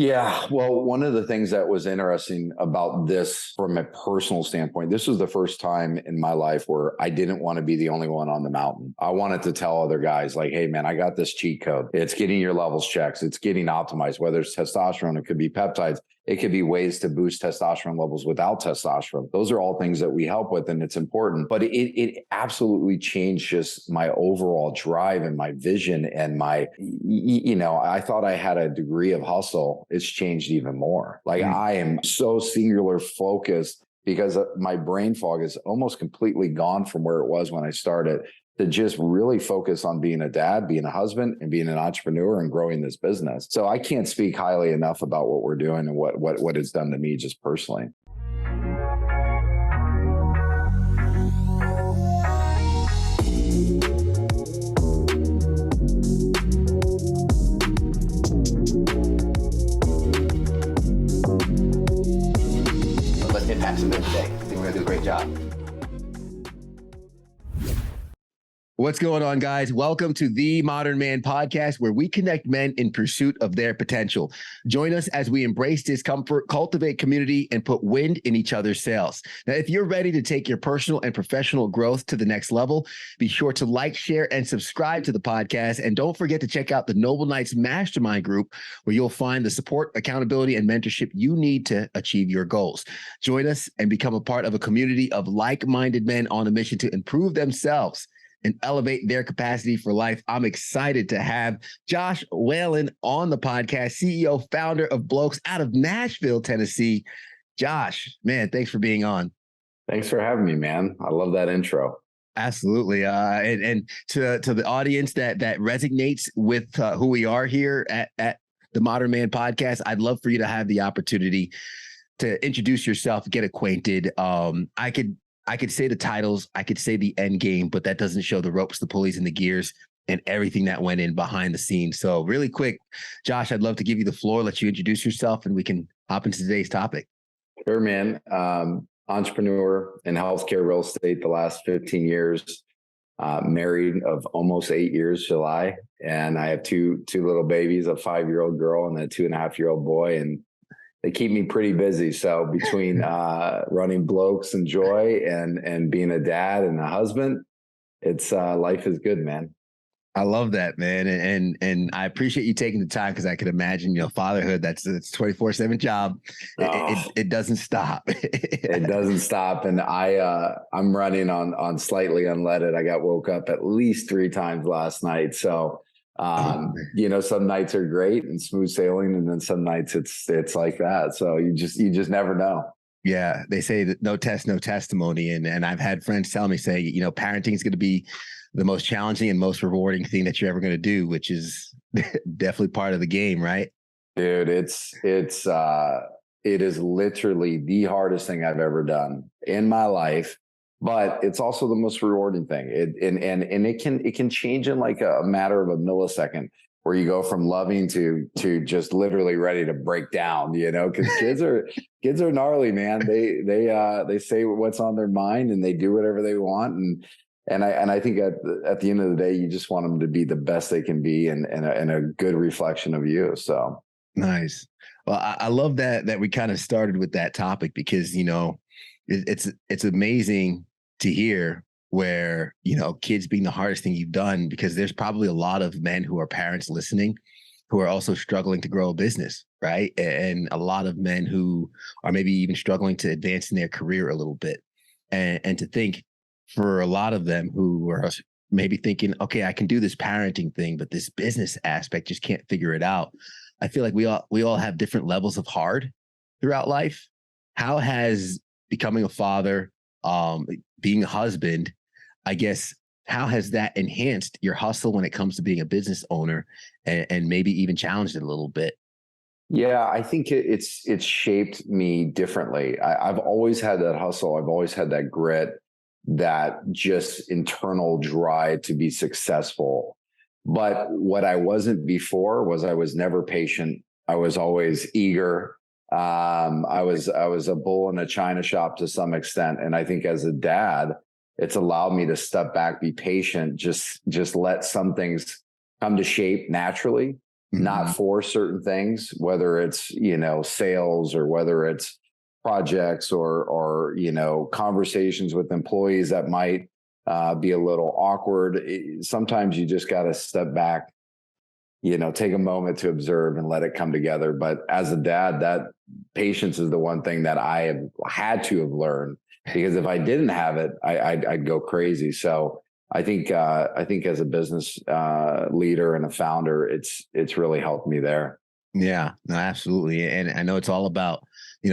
Yeah, well, one of the things that was interesting about this from a personal standpoint, this was the first time in my life where I didn't want to be the only one on the mountain. I wanted to tell other guys like, hey, man, I got this cheat code. It's getting your levels checked. It's getting optimized, whether it's testosterone, it could be peptides. It could be ways to boost testosterone levels without testosterone. Those are all things that we help with, and it's important. But it absolutely changed just my overall drive and my vision and my, I thought I had a degree of hustle. It's changed even more. Like I am so singular focused because my brain fog is almost completely gone from where it was when I started, to just really focus on being a dad, being a husband, and being an entrepreneur and growing this business. So I can't speak highly enough about what we're doing and what it's done to me just personally. Let's impact some men today. I think we're going to do a great job. What's going on, guys? Welcome to the Modern Man Podcast, where we connect men in pursuit of their potential. Join us as we embrace discomfort, cultivate community, and put wind in each other's sails. Now, if you're ready to take your personal and professional growth to the next level, be sure to like, share, and subscribe to the podcast. And don't forget to check out the Noble Knights Mastermind group, where you'll find the support, accountability, and mentorship you need to achieve your goals. Join us and become a part of a community of like-minded men on a mission to improve themselves and elevate their capacity for life. I'm excited to have Josh Whalen on the podcast, CEO, founder of Blokes out of Nashville, Tennessee. Josh, man, thanks for being on. Thanks for having me, man. I love that intro. Absolutely. And to the audience that resonates with who we are here at the Modern Man Podcast, I'd love for you to have the opportunity to introduce yourself, get acquainted. I could say the titles, I could say the end game, but that doesn't show the ropes, the pulleys, and the gears and everything that went in behind the scenes. So really quick, Josh, I'd love to give you the floor, let you introduce yourself, and we can hop into today's topic. Sure, man. Entrepreneur in healthcare real estate the last 15 years, married of almost 8 years, July. And I have two little babies, a 5-year-old girl and a 2.5-year-old boy. And they keep me pretty busy. So between running Blokes and Joy and being a dad and a husband, it's life is good, man. I love that, man. And I appreciate you taking the time, because I could imagine, fatherhood, it's 24/7 job. It doesn't stop. It doesn't stop. And I'm running on slightly unleaded. I got woke up at least 3 times last night. So some nights are great and smooth sailing, and then some nights it's like that. So you just never know. Yeah, they say that no test, no testimony, and I've had friends tell me, say, parenting is going to be the most challenging and most rewarding thing that you're ever going to do, which is definitely part of the game, right? Dude, it is literally the hardest thing I've ever done in my life. But it's also the most rewarding thing. It can change in like a matter of a millisecond, where you go from loving to just literally ready to break down, because kids are gnarly, man. They say what's on their mind and they do whatever they want. And I think at the end of the day, you just want them to be the best they can be and a good reflection of you. So nice. Well, I love that we kind of started with that topic, because, it's amazing to hear where, kids being the hardest thing you've done, because there's probably a lot of men who are parents listening who are also struggling to grow a business, right? And a lot of men who are maybe even struggling to advance in their career a little bit. And to think, for a lot of them who are maybe thinking, okay, I can do this parenting thing, but this business aspect, just can't figure it out. I feel like we all have different levels of hard throughout life. How has becoming a father, being a husband, I guess, how has that enhanced your hustle when it comes to being a business owner, and maybe even challenged it a little bit? Yeah, I think it's shaped me differently. I've always had that hustle. I've always had that grit, that just internal drive to be successful. But what I wasn't before was I was never patient. I was always eager. I was a bull in a china shop to some extent. And I think as a dad, it's allowed me to step back, be patient, just let some things come to shape naturally. not for certain things, whether it's, sales or whether it's projects or conversations with employees that might be a little awkward. Sometimes you just got to step back, take a moment to observe and let it come together. But as a dad, that patience is the one thing that I have had to have learned, because if I didn't have it, I'd go crazy. So I think as a business leader and a founder, it's really helped me there. Yeah, no, absolutely. And I know it's all about,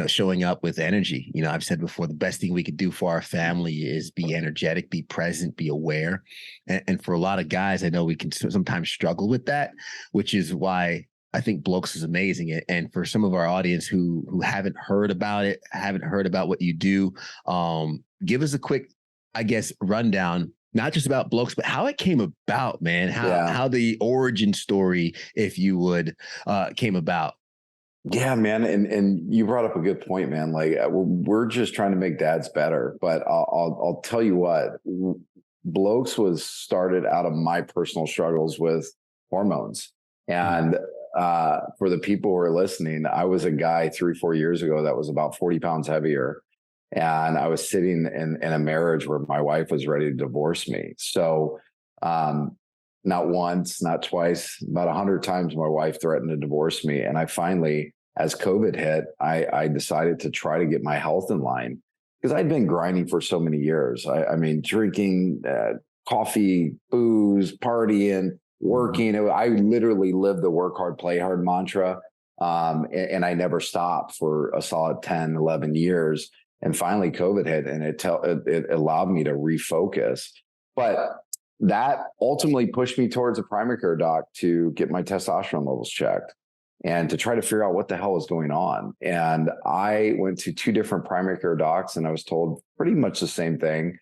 showing up with energy. I've said before, the best thing we could do for our family is be energetic, be present, be aware. And for a lot of guys, I know we can sometimes struggle with that, which is why I think Blokes is amazing. And for some of our audience who haven't heard about it, haven't heard about what you do, give us a quick, I guess, rundown, not just about Blokes, but how it came about, man, how the origin story, if you would, came about. Yeah, man. And you brought up a good point, man. Like we're just trying to make dads better, but I'll tell you what, Blokes was started out of my personal struggles with hormones. And for the people who are listening, I was a guy 3-4 years ago that was about 40 pounds heavier. And I was sitting in a marriage where my wife was ready to divorce me. So not once, not twice, about 100 times my wife threatened to divorce me. And I finally, as COVID hit, I decided to try to get my health in line, because I'd been grinding for so many years. I mean, drinking coffee, booze, partying, working. I literally lived the work hard, play hard mantra. And I never stopped for a solid 10, 11 years. And finally COVID hit, and it allowed me to refocus. But that ultimately pushed me towards a primary care doc to get my testosterone levels checked and to try to figure out what the hell is going on. And I went to 2 different primary care docs, and I was told pretty much the same thing.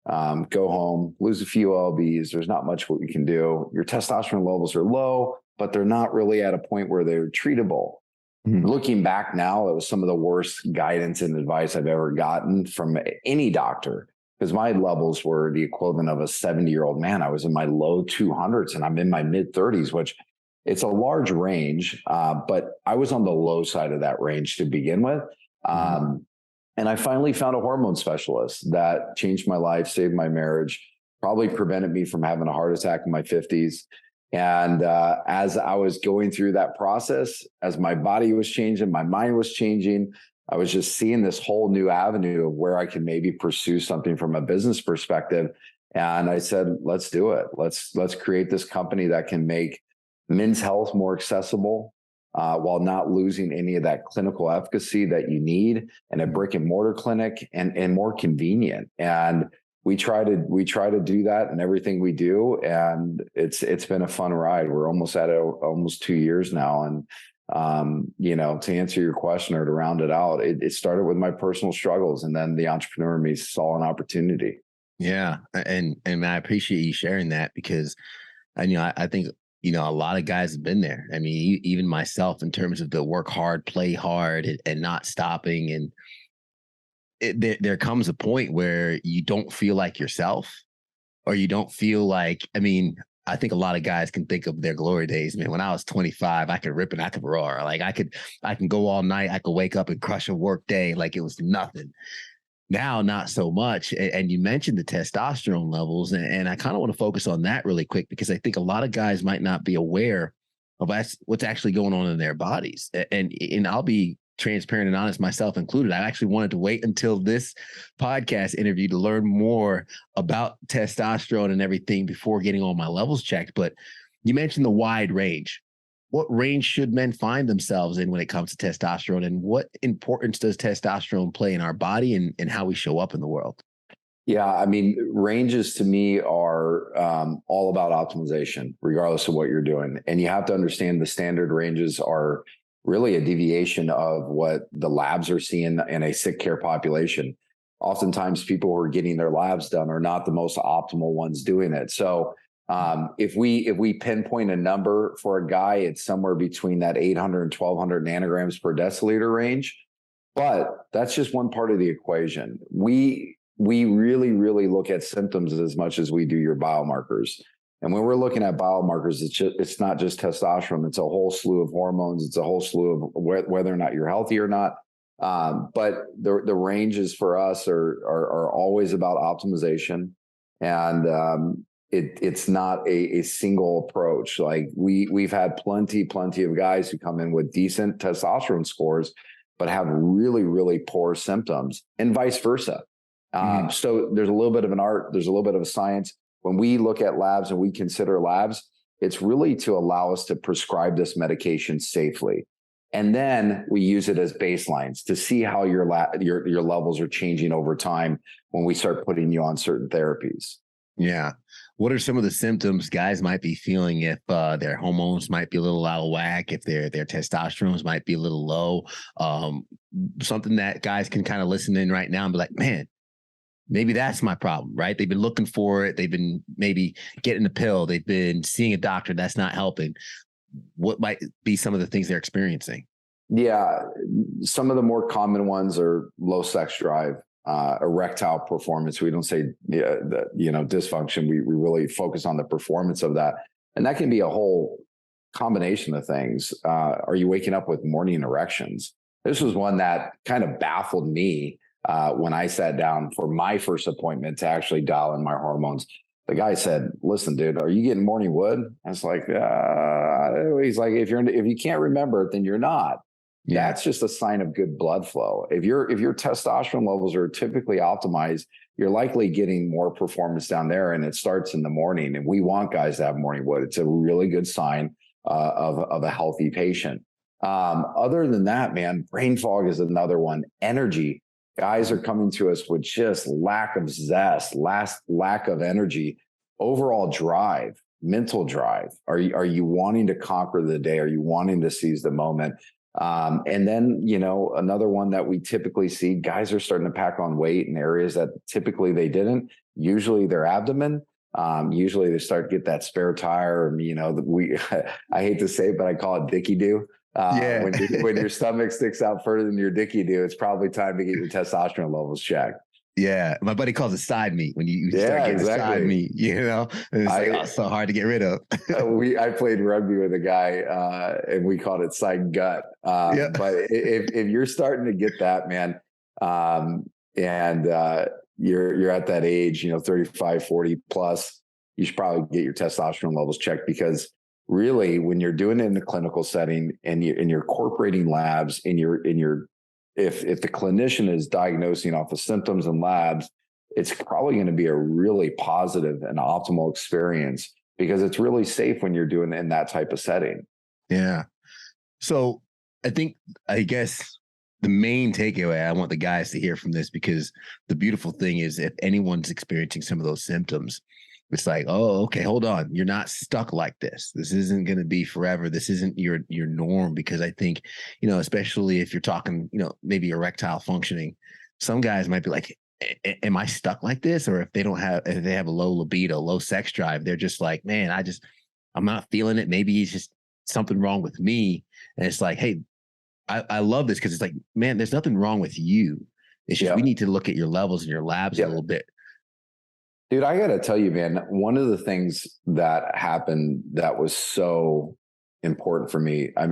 Go home, lose a few lbs. There's not much what we can do. Your testosterone levels are low, but they're not really at a point where they're treatable. Looking back now, it was some of the worst guidance and advice I've ever gotten from any doctor, because my levels were the equivalent of a 70-year-old man. I was in my low 200s and I'm in my mid 30s, which it's a large range, but I was on the low side of that range to begin with. And I finally found a hormone specialist that changed my life, saved my marriage, probably prevented me from having a heart attack in my 50s. And as I was going through that process, as my body was changing, my mind was changing, I was just seeing this whole new avenue of where I could maybe pursue something from a business perspective. And I said, let's do it. Let's create this company that can make men's health more accessible while not losing any of that clinical efficacy that you need in a brick and mortar clinic, and more convenient. And we try to do that in everything we do. And it's been a fun ride. We're almost at almost 2 years now. And, to answer your question or to round it out, it started with my personal struggles, and then the entrepreneur in me saw an opportunity. Yeah. And I appreciate you sharing that, because I think, a lot of guys have been there. I mean, even myself, in terms of the work hard, play hard, and not stopping. And there comes a point where you don't feel like yourself, or you don't feel like, I think a lot of guys can think of their glory days, man. When I was 25, I could rip and I could roar. Like I can go all night. I could wake up and crush a work day like it was nothing. Now, not so much. And you mentioned the testosterone levels, and I kind of want to focus on that really quick, because I think a lot of guys might not be aware of what's actually going on in their bodies. And I'll be transparent and honest, myself included. I actually wanted to wait until this podcast interview to learn more about testosterone and everything before getting all my levels checked. But you mentioned the wide range. What range should men find themselves in when it comes to testosterone, and what importance does testosterone play in our body and how we show up in the world? Yeah, ranges to me are all about optimization, regardless of what you're doing. And you have to understand the standard ranges are really a deviation of what the labs are seeing in a sick care population. Oftentimes, people who are getting their labs done are not the most optimal ones doing it. So if we pinpoint a number for a guy, it's somewhere between that 800 and 1200 nanograms per deciliter range. But that's just one part of the equation. We really, really look at symptoms as much as we do your biomarkers. And when we're looking at biomarkers, it's not just testosterone. It's a whole slew of hormones. It's a whole slew of whether or not you're healthy or not. But the ranges for us are always about optimization, and it's not a single approach. Like we've had plenty of guys who come in with decent testosterone scores, but have really, really poor symptoms, and vice versa. So there's a little bit of an art. There's a little bit of a science. When we look at labs and we consider labs, it's really to allow us to prescribe this medication safely. And then we use it as baselines to see how your levels are changing over time when we start putting you on certain therapies. Yeah. What are some of the symptoms guys might be feeling if their hormones might be a little out of whack, if their testosterone might be a little low? Something that guys can kind of listen in right now and be like, man, maybe that's my problem, right? They've been looking for it. They've been maybe getting a pill. They've been seeing a doctor. That's not helping. What might be some of the things they're experiencing? Yeah. Some of the more common ones are low sex drive, erectile performance. We don't say, dysfunction. We really focus on the performance of that. And that can be a whole combination of things. Are you waking up with morning erections? This was one that kind of baffled me when I sat down for my first appointment to actually dial in my hormones. The guy said, "Listen, dude, are you getting morning wood?" I was like, he's like, if you can't remember it, then you're not. Yeah. That's just a sign of good blood flow. If your testosterone levels are typically optimized, you're likely getting more performance down there, and it starts in the morning. And we want guys to have morning wood. It's a really good sign of a healthy patient. Other than that, man, brain fog is another one. Energy. Guys are coming to us with just lack of zest, lack of energy, overall drive, mental drive. Are you wanting to conquer the day? Are you wanting to seize the moment? And then, another one that we typically see, guys are starting to pack on weight in areas that typically they didn't, usually their abdomen. Usually they start to get that spare tire. I hate to say it, but I call it dicky do. When your stomach sticks out further than your dicky do, it's probably time to get your testosterone levels checked. Yeah, my buddy calls it side meat when you start getting side meat. It's so hard to get rid of. I played rugby with a guy, and we called it side gut. But if you're starting to get that, man, and you're at that age, 35, 40 plus, you should probably get your testosterone levels checked, because really, when you're doing it in a clinical setting and you're incorporating labs if the clinician is diagnosing off of symptoms and labs, it's probably going to be a really positive and optimal experience, because it's really safe when you're doing it in that type of setting. Yeah. So I guess the main takeaway I want the guys to hear from this, because the beautiful thing is, if anyone's experiencing some of those symptoms, it's like, oh, okay, hold on. You're not stuck like this. This isn't going to be forever. This isn't your norm. Because I think, especially if you're talking, maybe erectile functioning, some guys might be like, am I stuck like this? Or if they have a low libido, low sex drive, they're just like, man, I'm not feeling it. Maybe it's just something wrong with me. And it's like, hey, I love this, because it's like, man, there's nothing wrong with you. It's just, we need to look at your levels and your labs a little bit. Dude, I got to tell you, man, one of the things that happened that was so important for me, I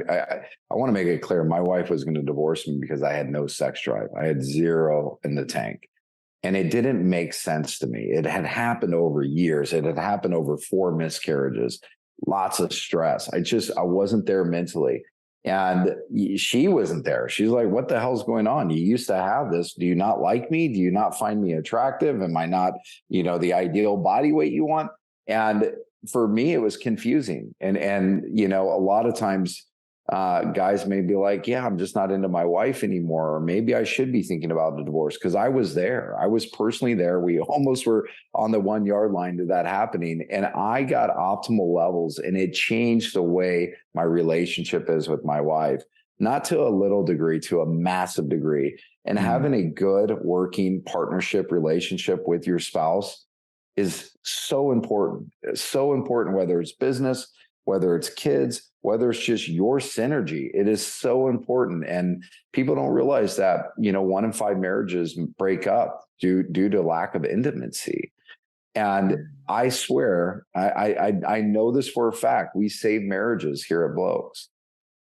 want to make it clear. My wife was going to divorce me because I had no sex drive. I had zero in the tank. And it didn't make sense to me. It had happened over years. It had happened over 4 miscarriages, lots of stress. I wasn't there mentally. And she wasn't there. She's like, what the hell's going on? You used to have this. Do you not like me? Do you not find me attractive? Am I not, the ideal body weight you want? And for me, it was confusing. And a lot of times guys may be like, yeah, I'm just not into my wife anymore. Or maybe I should be thinking about a divorce, because I was there. I was personally there. We almost were on the 1 yard line to that happening. And I got optimal levels, and it changed the way my relationship is with my wife, not to a little degree, to a massive degree. And having a good working partnership relationship with your spouse is so important. It's so important, whether it's business, whether it's kids, whether it's just your synergy. It is so important. And people don't realize that, 1 in 5 marriages break up due to lack of intimacy. And I swear, I know this for a fact. We save marriages here at Blokes.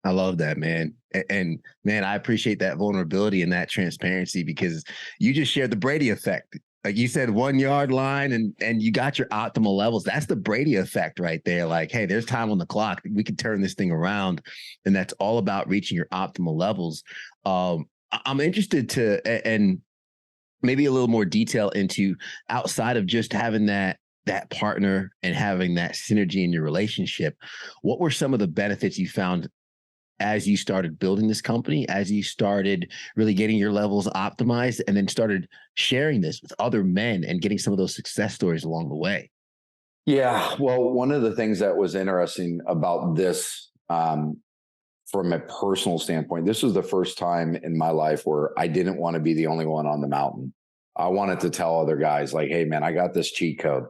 I love that, man. And man, I appreciate that vulnerability and that transparency because you just shared the Brady effect. Like you said, 1 yard line and you got your optimal levels. That's the Brady effect right there. Like, hey, there's time on the clock. We can turn this thing around. And that's all about reaching your optimal levels. I'm interested to, and maybe a little more detail into outside of just having that partner and having that synergy in your relationship. What were some of the benefits you found as you started building this company, as you started really getting your levels optimized, and then started sharing this with other men and getting some of those success stories along the way? Yeah. Well, one of the things that was interesting about this, from a personal standpoint, this was the first time in my life where I didn't want to be the only one on the mountain. I wanted to tell other guys, like, hey, man, I got this cheat code.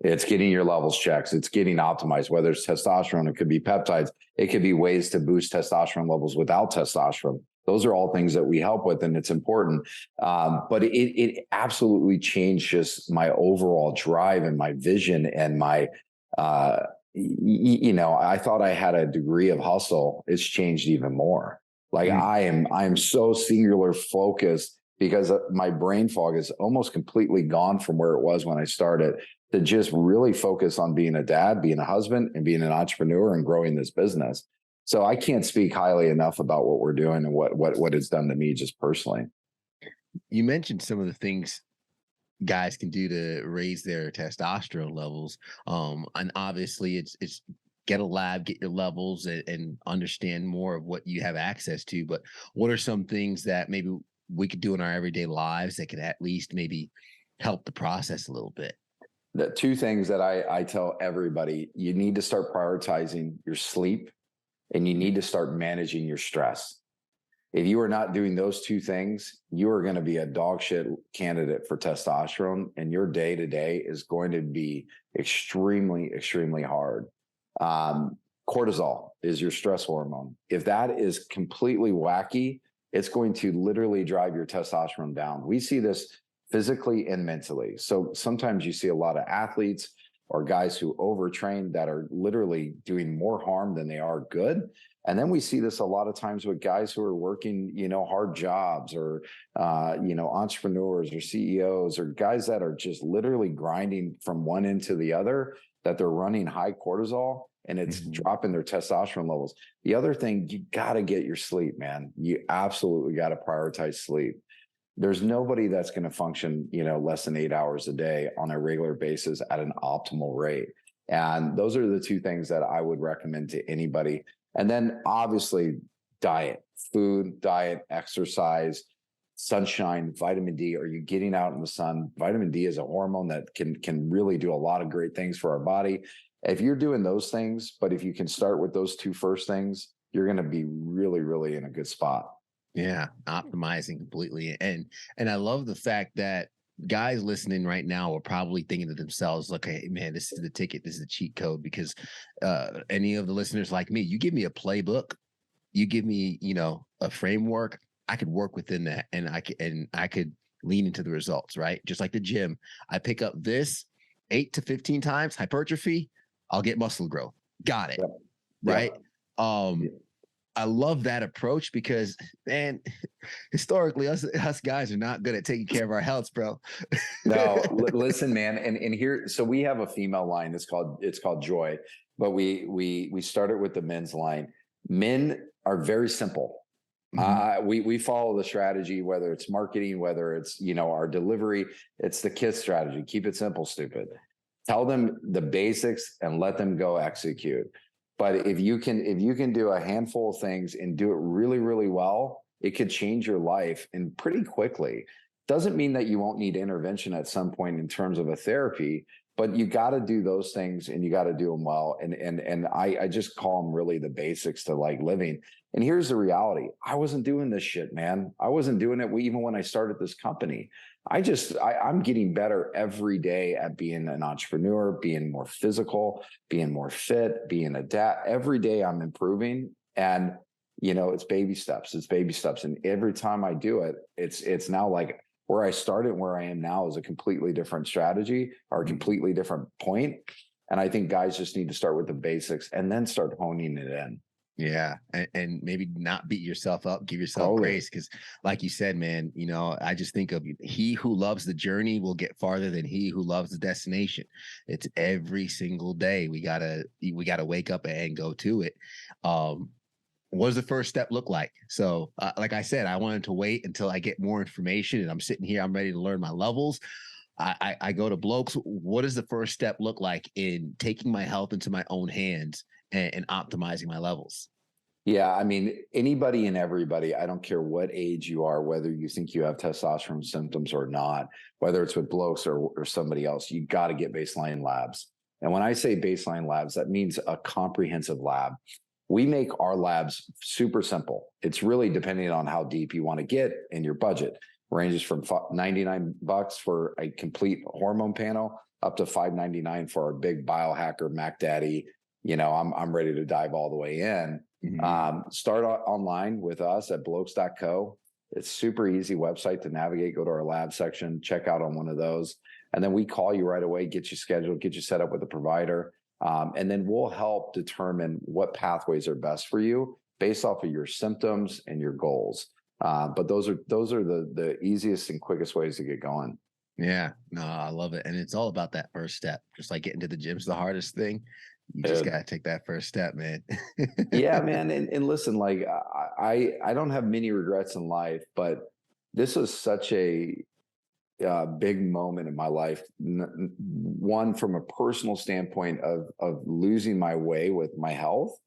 It's getting your levels checked. It's getting optimized, whether it's testosterone, it could be peptides. It could be ways to boost testosterone levels without testosterone. Those are all things that we help with, and it's important. But it absolutely changed just my overall drive and my vision and my, I thought I had a degree of hustle. It's changed even more. Like I am so singular focused because my brain fog is almost completely gone from where it was when I started, to just really focus on being a dad, being a husband, and being an entrepreneur and growing this business. So I can't speak highly enough about what we're doing and what it's done to me just personally. You mentioned some of the things guys can do to raise their testosterone levels. And obviously it's get a lab, get your levels and understand more of what you have access to. But what are some things that maybe we could do in our everyday lives that could at least maybe help the process a little bit? The two things that I tell everybody: you need to start prioritizing your sleep and you need to start managing your stress. If you are not doing those two things, you are going to be a dog shit candidate for testosterone, and your day to day is going to be extremely, extremely hard. Cortisol is your stress hormone. If that is completely wacky, it's going to literally drive your testosterone down. We see this physically and mentally. So sometimes you see a lot of athletes or guys who overtrain that are literally doing more harm than they are good. And then we see this a lot of times with guys who are working, hard jobs, or, entrepreneurs or CEOs, or guys that are just literally grinding from one end to the other, that they're running high cortisol and it's dropping their testosterone levels. The other thing, you got to get your sleep, man. You absolutely got to prioritize sleep. There's nobody that's going to function, less than 8 hours a day on a regular basis at an optimal rate. And those are the two things that I would recommend to anybody. And then obviously diet, food, diet, exercise, sunshine, vitamin D. Are you getting out in the sun? Vitamin D is a hormone that can really do a lot of great things for our body. If you're doing those things, but if you can start with those two first things, you're going to be really, really in a good spot. Yeah, optimizing completely. And I love the fact that guys listening right now are probably thinking to themselves, like, hey, man, this is the ticket, this is the cheat code. Because any of the listeners like me, you give me a playbook, you give me, a framework, I could work within that, and I could lean into the results, right? Just like the gym, I pick up this 8 to 15 times, hypertrophy, I'll get muscle growth. Got it. Yep. Right. Yep. I love that approach because, man, historically, us guys are not good at taking care of our health, bro. No, listen, man, and here, so we have a female line. It's called Joy, but we started with the men's line. Men are very simple. We follow the strategy, whether it's marketing, whether it's our delivery. It's the KISS strategy. Keep it simple, stupid. Tell them the basics and let them go execute. But if you can do a handful of things and do it really, really well, it could change your life and pretty quickly. Doesn't mean that you won't need intervention at some point in terms of a therapy, but you got to do those things and you got to do them well. And I just call them really the basics to like living. And here's the reality. I wasn't doing this shit, man. I wasn't doing it even when I started this company. I'm getting better every day at being an entrepreneur, being more physical, being more fit, being a dad. Every day I'm improving, and it's baby steps. It's baby steps. And every time I do it, it's now like where I started and where I am now is a completely different strategy or a completely different point. And I think guys just need to start with the basics and then start honing it in. Yeah. And maybe not beat yourself up, give yourself Totally. grace. Cause like you said, man, you know, I just think of he who loves the journey will get farther than he who loves the destination. It's every single day. We gotta wake up and go to it. What does the first step look like? So, like I said, I wanted to wait until I get more information and I'm sitting here, I'm ready to learn my levels. I go to Blokes. What does the first step look like in taking my health into my own hands and optimizing my levels? Yeah, I mean, anybody and everybody, I don't care what age you are, whether you think you have testosterone symptoms or not, whether it's with Blokes or somebody else, you got to get baseline labs. And when I say baseline labs, that means a comprehensive lab. We make our labs super simple. It's really depending on how deep you want to get in your budget. Ranges from $99 for a complete hormone panel up to $599 for our big biohacker Mac Daddy. You know, I'm ready to dive all the way in. Start online with us at blokes.co. It's super easy website to navigate. Go to our lab section, check out on one of those. And then we call you right away, get you scheduled, get you set up with a provider. And then we'll help determine what pathways are best for you based off of your symptoms and your goals. But those are the easiest and quickest ways to get going. Yeah, no, I love it. And it's all about that first step. Just like getting to the gym's the hardest thing. You just got to take that first step, man. Yeah, man. And listen, like I don't have many regrets in life, but this was such a big moment in my life. One, from a personal standpoint of losing my way with my health,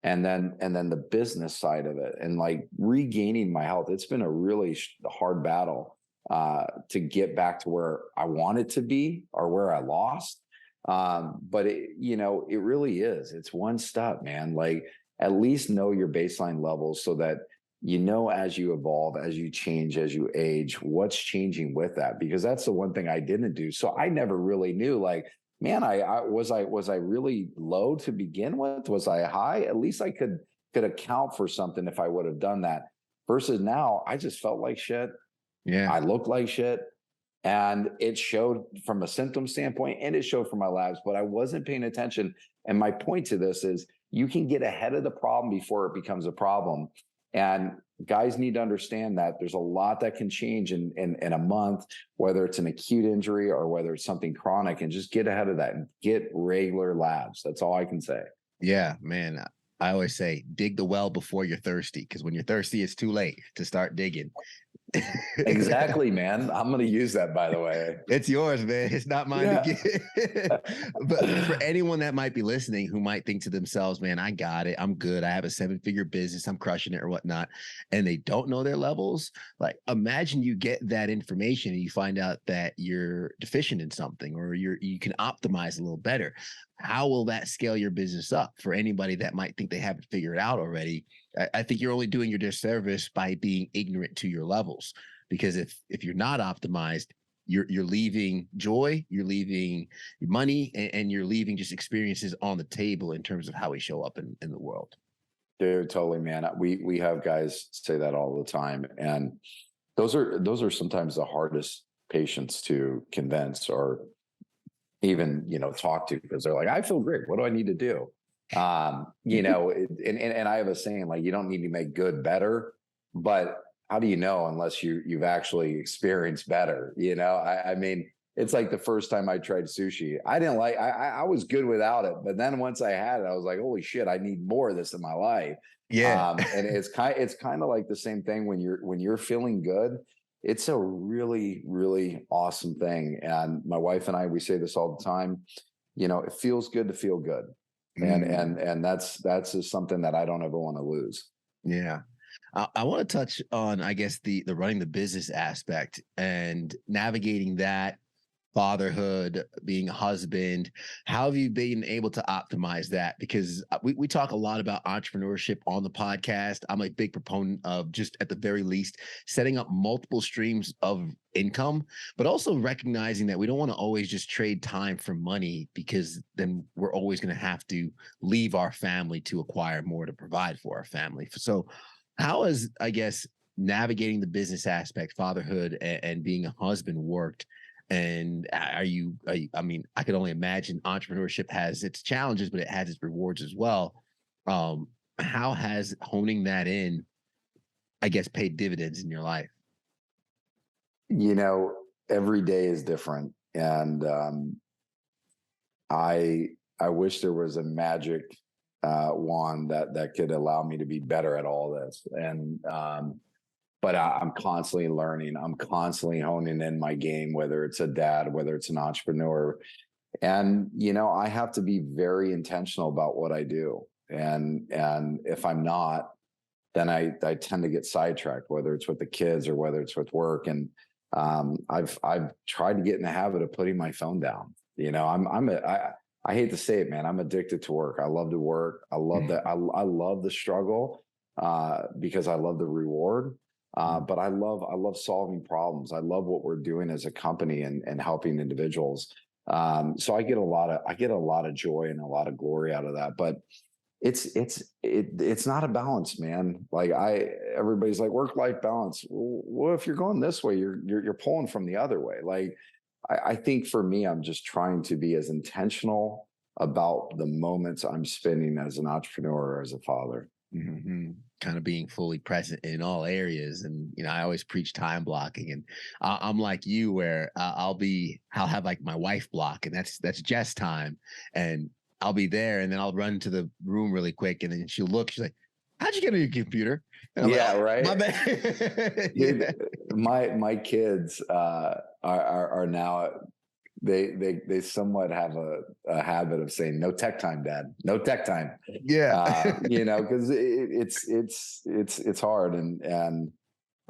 and then the business side of it, and like regaining my health. It's been a really hard battle to get back to where I wanted to be or where I lost. But it really is. It's one step, man. Like, at least know your baseline levels so that you know, as you evolve, as you change, as you age, what's changing with that, because that's the one thing I didn't do. So I never really knew, like, man, I was really low to begin with? Was I high? At least I could account for something if I would have done that. Versus now, I just felt like shit. Yeah. I looked like shit. And it showed from a symptom standpoint and it showed from my labs, but I wasn't paying attention. And my point to this is you can get ahead of the problem before it becomes a problem. And guys need to understand that there's a lot that can change in a month, whether it's an acute injury or whether it's something chronic, and just get ahead of that and get regular labs. That's all I can say. Yeah, man. I always say dig the well before you're thirsty, because when you're thirsty, it's too late to start digging. Exactly, man. I'm going to use that, by the way. It's yours, man. It's not mine to get. But for anyone that might be listening who might think to themselves, man, I got it. I'm good. I have a 7-figure business. I'm crushing it or whatnot. And they don't know their levels. Like, imagine you get that information and you find out that you're deficient in something, or you can optimize a little better. How will that scale your business up? For anybody that might think they have it figured out already, I think you're only doing your disservice by being ignorant to your levels. Because if you're not optimized, you're leaving joy, you're leaving money, and you're leaving just experiences on the table in terms of how we show up in the world. Dude, totally, man. We have guys say that all the time, and those are sometimes the hardest patients to convince or even talk to, because they're like, I feel great. What do I need to do? And I have a saying, like, you don't need to make good better, but how do you know unless you've actually experienced better? I mean, it's like the first time I tried sushi, I didn't like, I was good without it. But then once I had it, I was like, holy shit, I need more of this in my life. Yeah. And it's kind of like the same thing when you're feeling good. It's a really, really awesome thing. And my wife and I, we say this all the time, it feels good to feel good. And that's just something that I don't ever want to lose. Yeah. I want to touch on, I guess, the running the business aspect and navigating that, fatherhood, being a husband. How have you been able to optimize that? Because we talk a lot about entrepreneurship on the podcast. I'm a big proponent of, just at the very least, setting up multiple streams of income, but also recognizing that we don't want to always just trade time for money, because then we're always going to have to leave our family to acquire more to provide for our family. So how has, I guess, navigating the business aspect, fatherhood, and being a husband worked? And I mean, I could only imagine entrepreneurship has its challenges, but it has its rewards as well. How has honing that in, I guess, paid dividends in your life? You know, every day is different. And I wish there was a magic wand that could allow me to be better at all this. And but I'm constantly learning. I'm constantly honing in my game, whether it's a dad, whether it's an entrepreneur. And, you know, I have to be very intentional about what I do. And if I'm not, then I tend to get sidetracked, whether it's with the kids or whether it's with work. And I've tried to get in the habit of putting my phone down. You know, I hate to say it, man. I'm addicted to work. I love to work. I love that. I love the struggle because I love the reward. But I love solving problems. I love what we're doing as a company and helping individuals. So I get a lot of joy and a lot of glory out of that. But it's not a balance, man. Like everybody's like work-life balance. Well, if you're going this way, you're pulling from the other way. Like I think for me, I'm just trying to be as intentional about the moments I'm spending as an entrepreneur or as a father. Mm-hmm. Kind of being fully present in all areas. And, you know, I always preach time blocking, and I'm like you, where I'll have like my wife block, and that's Jess time. And I'll be there, and then I'll run to the room really quick. And then she'll look, she's like, how'd you get on your computer? And I'm Yeah, like, oh, right. my bad. Dude, Yeah. my kids are now they somewhat have a habit of saying no tech time, Dad, no tech time. Yeah. You know, because it's hard, and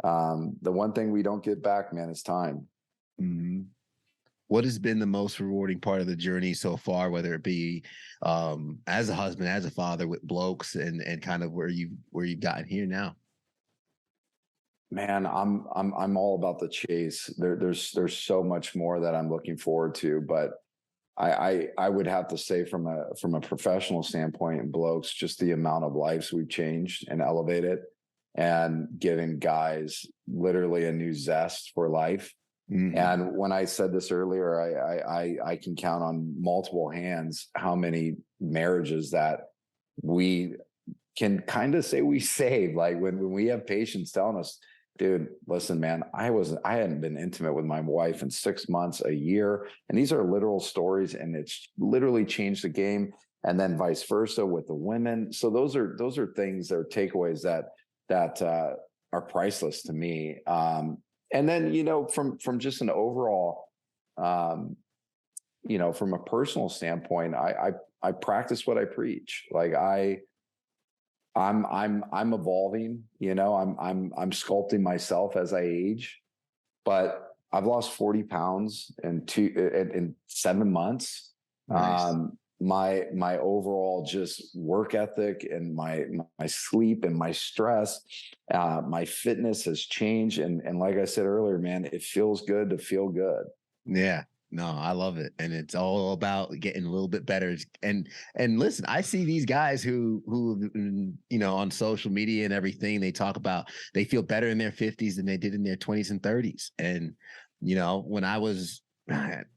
the one thing we don't get back, man, is time. Mm-hmm. What has been the most rewarding part of the journey so far, whether it be as a husband, as a father with Blokes, and kind of where you've gotten here now? Man, I'm all about the chase. There's so much more that I'm looking forward to, but I would have to say from a professional standpoint in Blokes, just the amount of lives we've changed and elevated, and giving guys literally a new zest for life. Mm-hmm. And when I said this earlier, I can count on multiple hands how many marriages that we can kind of say we saved. Like when we have patients telling us, dude, listen, man, I hadn't been intimate with my wife in 6 months, a year. And these are literal stories, and it's literally changed the game. And then vice versa with the women. So those are things that are takeaways that are priceless to me. And then, you know, from just an overall, you know, from a personal standpoint, I practice what I preach. Like I'm evolving, you know, I'm sculpting myself as I age, but I've lost 40 pounds in 7 months. Nice. My overall just work ethic and my sleep and my stress, my fitness has changed. And like I said earlier, man, it feels good to feel good. Yeah. No, I love it. And it's all about getting a little bit better. And listen, I see these guys who you know, on social media and everything, they talk about they feel better in their 50s than they did in their 20s and 30s. And, you know, when I was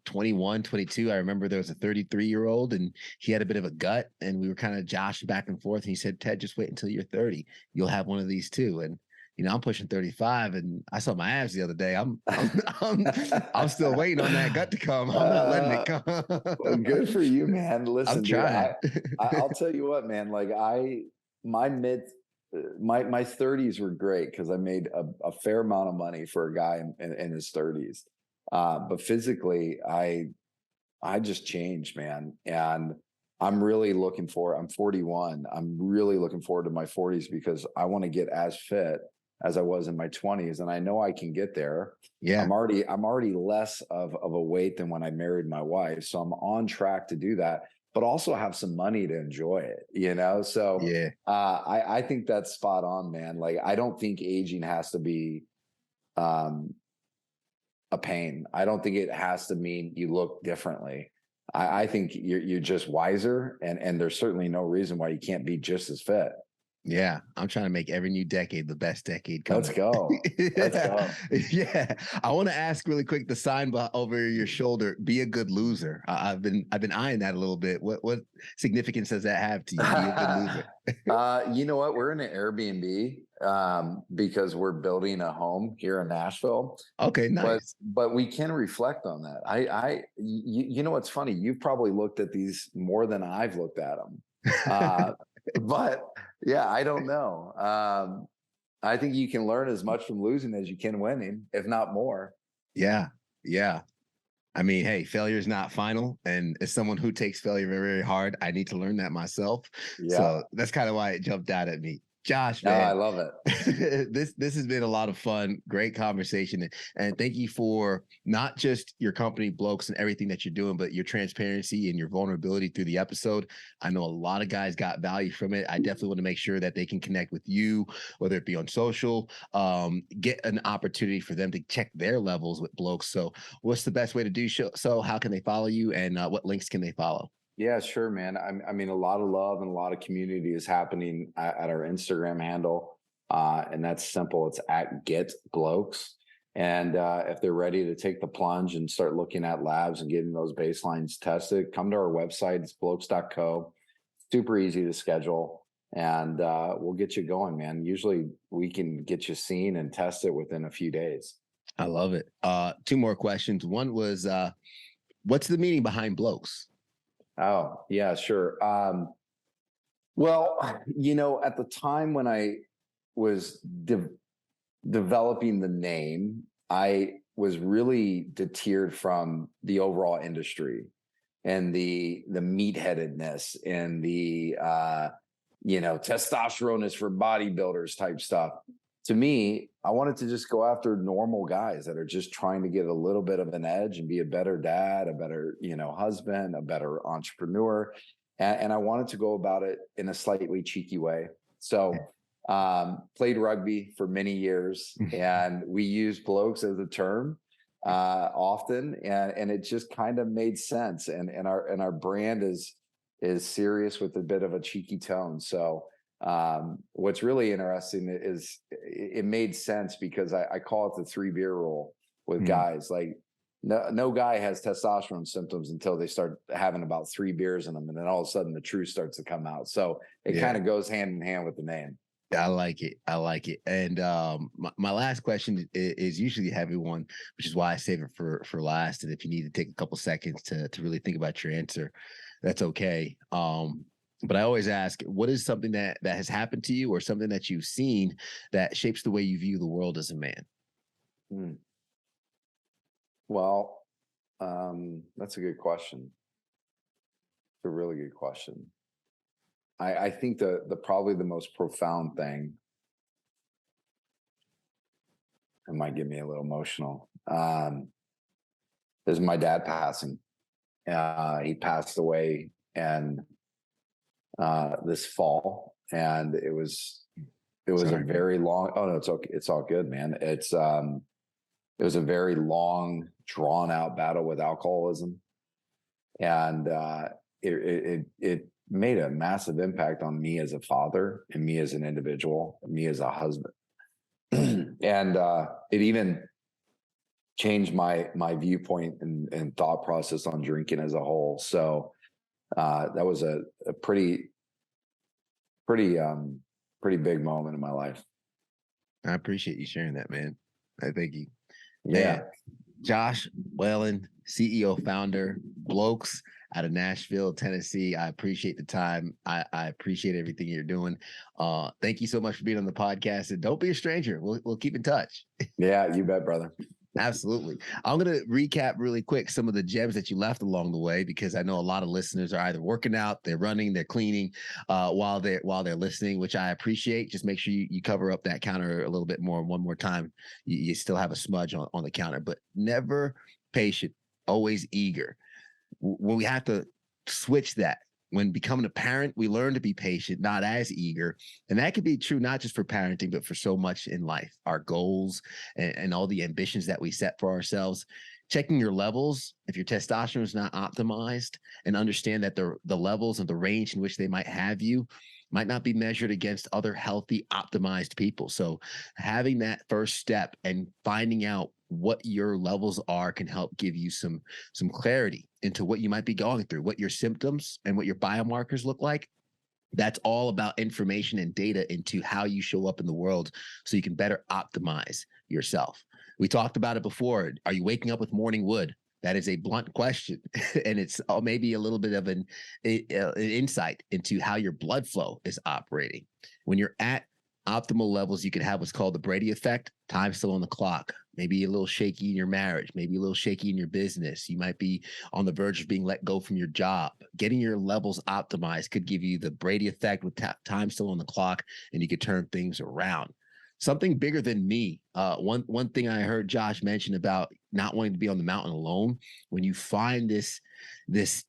21, 22, I remember there was a 33-year-old, and he had a bit of a gut, and we were kind of joshing back and forth. And he said, Ted, just wait until you're 30. You'll have one of these too. And you know, I'm pushing 35, and I saw my abs the other day. I'm still waiting on that gut to come. I'm not letting it come. Well, good for you, man. Listen, I'm dude, trying. I'll tell you what, man. Like my 30s were great because I made a fair amount of money for a guy in his 30s. But physically, I just changed, man, and I'm 41. I'm really looking forward to my 40s because I want to get as fit as I was in my 20s, and I know I can get there. Yeah. I'm already less of a weight than when I married my wife, so I'm on track to do that, but also have some money to enjoy it, you know? So Yeah. I think that's spot on, man. Like, I don't think aging has to be a pain. I don't think it has to mean you look differently. I think you're just wiser, and there's certainly no reason why you can't be just as fit. Yeah, I'm trying to make every new decade the best decade coming. Let's go. Let's go. Yeah. I want to ask really quick the sign over your shoulder, be a good loser. I've been eyeing that a little bit. What significance does that have to you? Be a good loser. You know what? We're in an Airbnb because we're building a home here in Nashville. Okay, nice. But we can reflect on that. You know what's funny? You've probably looked at these more than I've looked at them. But yeah, I don't know. I think you can learn as much from losing as you can winning, if not more. Yeah. Yeah. I mean, hey, failure is not final. And as someone who takes failure very, very hard, I need to learn that myself. Yeah. So that's kind of why it jumped out at me. Josh, No, man, I love it. this has been a lot of fun, great conversation, and thank you for not just your company, Blokes, and everything that you're doing, but your transparency and your vulnerability through the episode. I know a lot of guys got value from it. I definitely want to make sure that they can connect with you, whether it be on social, get an opportunity for them to check their levels with Blokes. So, what's the best way to do so? How can they follow you, and what links can they follow? Yeah, sure, man. I mean, a lot of love and a lot of community is happening at our Instagram handle. And that's simple. It's at Get Blokes. And if they're ready to take the plunge and start looking at labs and getting those baselines tested, come to our website. It's blokes.co. Super easy to schedule. And we'll get you going, man. Usually we can get you seen and tested within a few days. I love it. Two more questions. One was, what's the meaning behind Blokes? Oh, yeah, sure. Well, you know, at the time when I was developing the name, I was really deterred from the overall industry and the meatheadedness and the testosterone is for bodybuilders type stuff. To me, I wanted to just go after normal guys that are just trying to get a little bit of an edge and be a better dad, a better, husband, a better entrepreneur. And I wanted to go about it in a slightly cheeky way. So played rugby for many years, and we used blokes as a term often, and it just kind of made sense. And our brand is serious with a bit of a cheeky tone. So what's really interesting is it made sense because I call it the 3 beer rule with guys. Like no guy has testosterone symptoms until they start having about 3 beers in them, and then all of a sudden the truth starts to come out. So it kind of goes hand in hand with the name. I like it. And my last question is usually a heavy one, which is why I save it for last. And if you need to take a couple seconds to really think about your answer, that's okay. But I always ask, what is something that has happened to you or something that you've seen that shapes the way you view the world as a man? Well, that's a good question. It's a really good question. I think the probably the most profound thing, it might get me a little emotional, is my dad passing. He passed away and this fall, and it was a very long. Oh no, it's okay. It's all good, man. It was a very long, drawn out battle with alcoholism, and it made a massive impact on me as a father, and me as an individual, and me as a husband, and it even changed my viewpoint and thought process on drinking as a whole. So that was a pretty big moment in my life. I appreciate you sharing that, man. I thank you. Yeah. Man, Josh Whalen, CEO, founder, Blokes out of Nashville, Tennessee. I appreciate the time. I appreciate everything you're doing. Thank you so much for being on the podcast, and don't be a stranger. We'll keep in touch. Yeah, you bet, brother. Absolutely. I'm going to recap really quick some of the gems that you left along the way, because I know a lot of listeners are either working out, they're running, they're cleaning while they're listening, which I appreciate. Just make sure you cover up that counter a little bit more. One more time, you still have a smudge on the counter, but never patient, always eager. When we have to switch that, when becoming a parent, we learn to be patient, not as eager. And that could be true, not just for parenting, but for so much in life, our goals and all the ambitions that we set for ourselves. Checking your levels, if your testosterone is not optimized, and understand that the levels and the range in which they might have you might not be measured against other healthy, optimized people. So having that first step and finding out what your levels are can help give you some clarity into what you might be going through, what your symptoms and what your biomarkers look like. That's all about information and data into how you show up in the world so you can better optimize yourself. We talked about it before. Are you waking up with morning wood? That is a blunt question, and it's maybe a little bit of an insight into how your blood flow is operating. When you're at optimal levels, you can have what's called the Brady effect. Time still on the clock. Maybe a little shaky in your marriage, maybe a little shaky in your business. You might be on the verge of being let go from your job. Getting your levels optimized could give you the Brady effect with time still on the clock, and you could turn things around. Something bigger than me. One thing I heard Josh mention about not wanting to be on the mountain alone. When you find this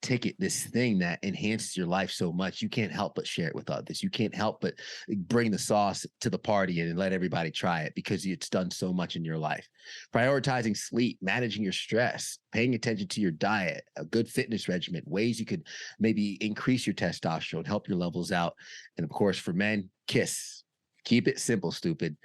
ticket, this thing that enhances your life so much, you can't help but share it with others. You can't help but bring the sauce to the party and let everybody try it because it's done so much in your life. Prioritizing sleep, managing your stress, paying attention to your diet, a good fitness regimen, ways you could maybe increase your testosterone, help your levels out. And of course, for men, kiss. Keep it simple, stupid.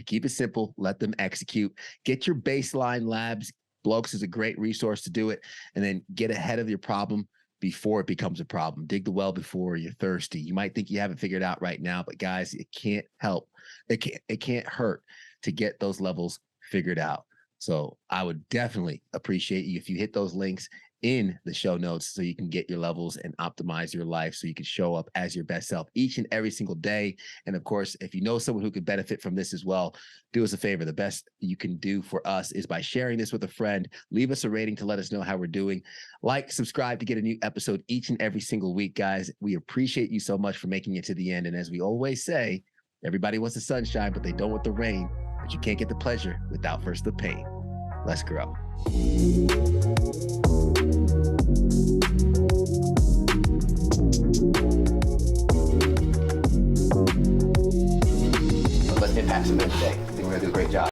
Keep it simple. Let them execute. Get your baseline labs. Blokes is a great resource to do it. And then get ahead of your problem before it becomes a problem. Dig the well before you're thirsty. You might think you have it figured out right now, but guys, it can't help. It can't hurt to get those levels figured out. So I would definitely appreciate you if you hit those links in the show notes so you can get your levels and optimize your life so you can show up as your best self each and every single day. And of course, if you know someone who could benefit from this as well, do us a favor. The best you can do for us is by sharing this with a friend. Leave us a rating to let us know how we're doing. Like, subscribe to get a new episode each and every single week, guys. We appreciate you so much for making it to the end. And as we always say, everybody wants the sunshine, but they don't want the rain. But you can't get the pleasure without first the pain. Let's grow. Let's impact some today. I think we're gonna do a great job.